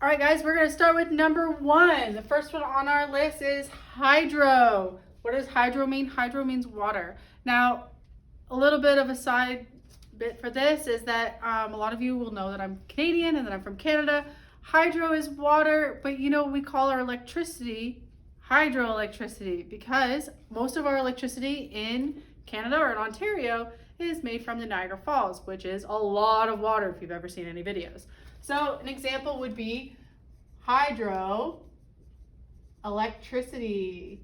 All right, guys, we're going to start with number 1. The first one on our list is hydro. What does hydro mean? Hydro means water. Now, a little bit of a side bit for this is that a lot of you will know that I'm Canadian and that I'm from Canada. Hydro is water, but you know we call our electricity hydroelectricity because most of our electricity in Canada or in Ontario is made from the Niagara Falls, which is a lot of water if you've ever seen any videos. So an example would be hydro electricity.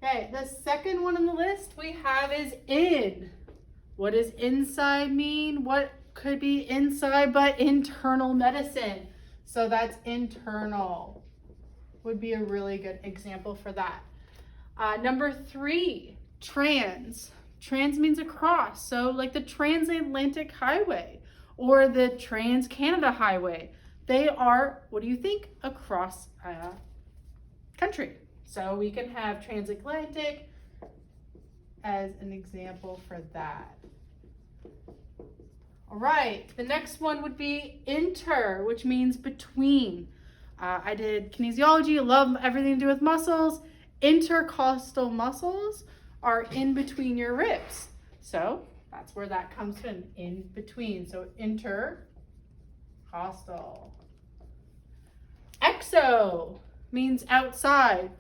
Okay, the second one on the list we have is in. What does inside mean? What could be inside but internal medicine? So that's internal. Would be a really good example for that. Number 3, trans. Trans means across. So like the Transatlantic Highway or the Trans-Canada Highway. They are, what do you think, across a country. So we can have transatlantic as an example for that. All right, the next one would be inter, which means between. I did kinesiology, love everything to do with muscles. Intercostal muscles are in between your ribs. So that's where that comes from, in between. So intercostal. Exo means outside.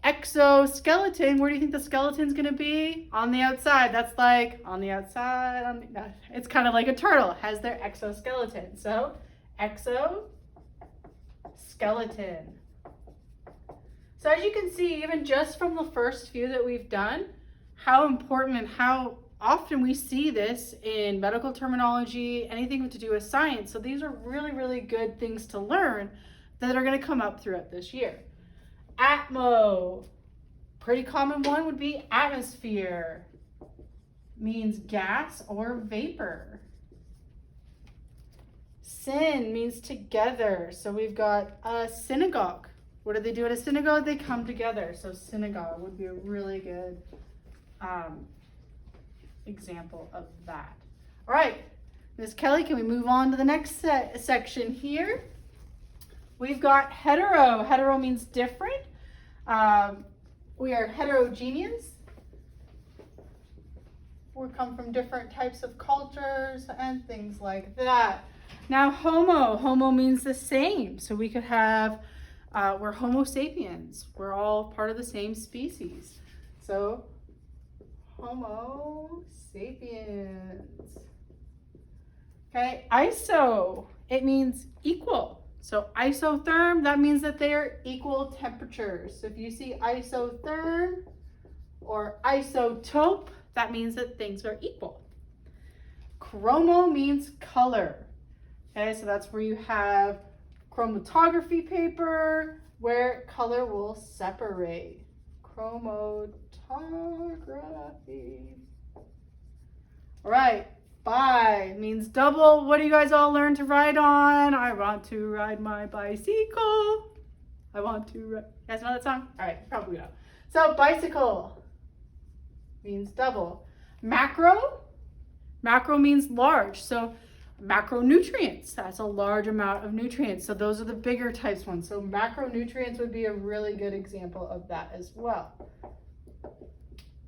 Exoskeleton, where do you think the skeleton's gonna be? On the outside. That's like on the outside. No, it's kind of like a turtle, has their exoskeleton. So exoskeleton. So as you can see, even just from the first few that we've done, how important and how often we see this in medical terminology, anything to do with science. So these are really, really good things to learn that are going to come up throughout this year. Atmo, pretty common one would be atmosphere, means gas or vapor. Syn means together. So we've got a synagogue. What do they do at a synagogue? They come together. So synagogue would be a really good example of that. All right, Ms. Kelly, can we move on to the next section here? We've got hetero. Hetero means different. We are heterogeneous. We come from different types of cultures and things like that. Now homo. Homo means the same. So we could have, we're Homo sapiens. We're all part of the same species. So Homo sapiens. Okay, iso. It means equal. So isotherm, that means that they are equal temperatures. So if you see isotherm or isotope, that means that things are equal. Chromo means color. Okay, so that's where you have chromatography paper where color will separate. Chromatography. All right. Bi means double. What do you guys all learn to ride on? I want to ride my bicycle. I want to ride. You guys know that song? All right, probably don't. So bicycle means double. Macro. Macro means large. So macronutrients. That's a large amount of nutrients. So those are the bigger types ones. So macronutrients would be a really good example of that as well.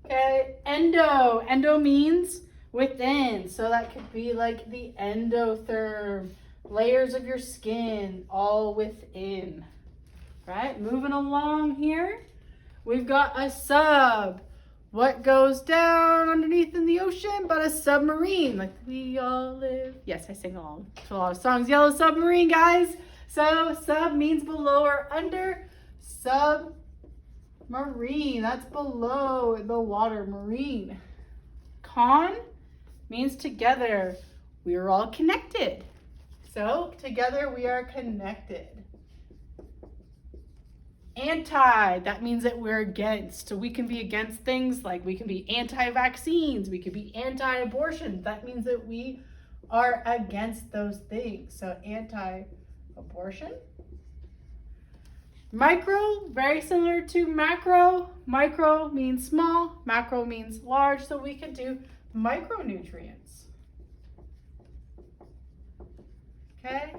Okay, endo. Endo means within. So that could be like the endotherm, layers of your skin, all within. Right, moving along here. We've got a sub. What goes down underneath in the ocean but a submarine? Like we all live. Yes, I sing along to a lot of songs. Yellow Submarine, guys. So sub means below or under. Submarine, that's below the water. Marine. Con means together. We are all connected. So together we are connected. Anti, that means that we're against. So we can be against things like we can be anti-vaccines, we could be anti-abortion. That means that we are against those things. So anti-abortion. Micro, very similar to macro. Micro means small, macro means large. So we could do micronutrients. Okay.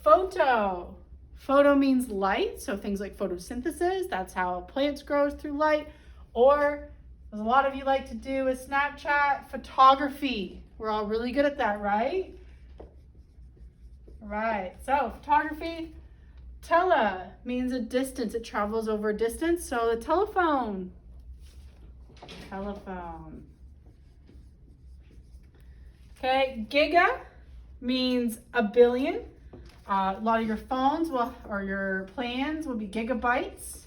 Photo. Photo means light, so things like photosynthesis, that's how plants grow through light. Or, as a lot of you like to do with Snapchat, photography. We're all really good at that, right? Right, so photography. Tele means a distance, it travels over a distance, so the telephone. Telephone. Okay, giga means a billion. A lot of your phones or your plans will be gigabytes.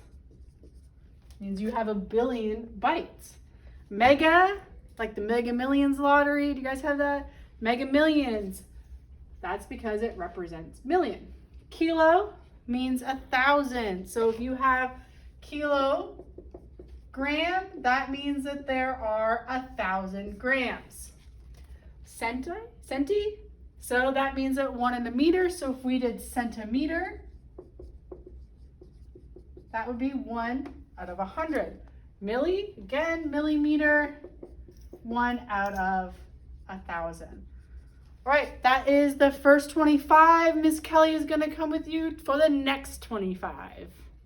Means you have a billion bytes. Mega, like the Mega Millions lottery. Do you guys have that? Mega Millions. That's because it represents million. Kilo means 1,000. So if you have kilogram, that means that there are 1,000 grams. Centi. So that means that 1 in a meter. So if we did centimeter, that would be 1 out of 100. Milli, again, millimeter, 1 out of 1,000. All right, that is the first 25. Miss Kelly is going to come with you for the next 25.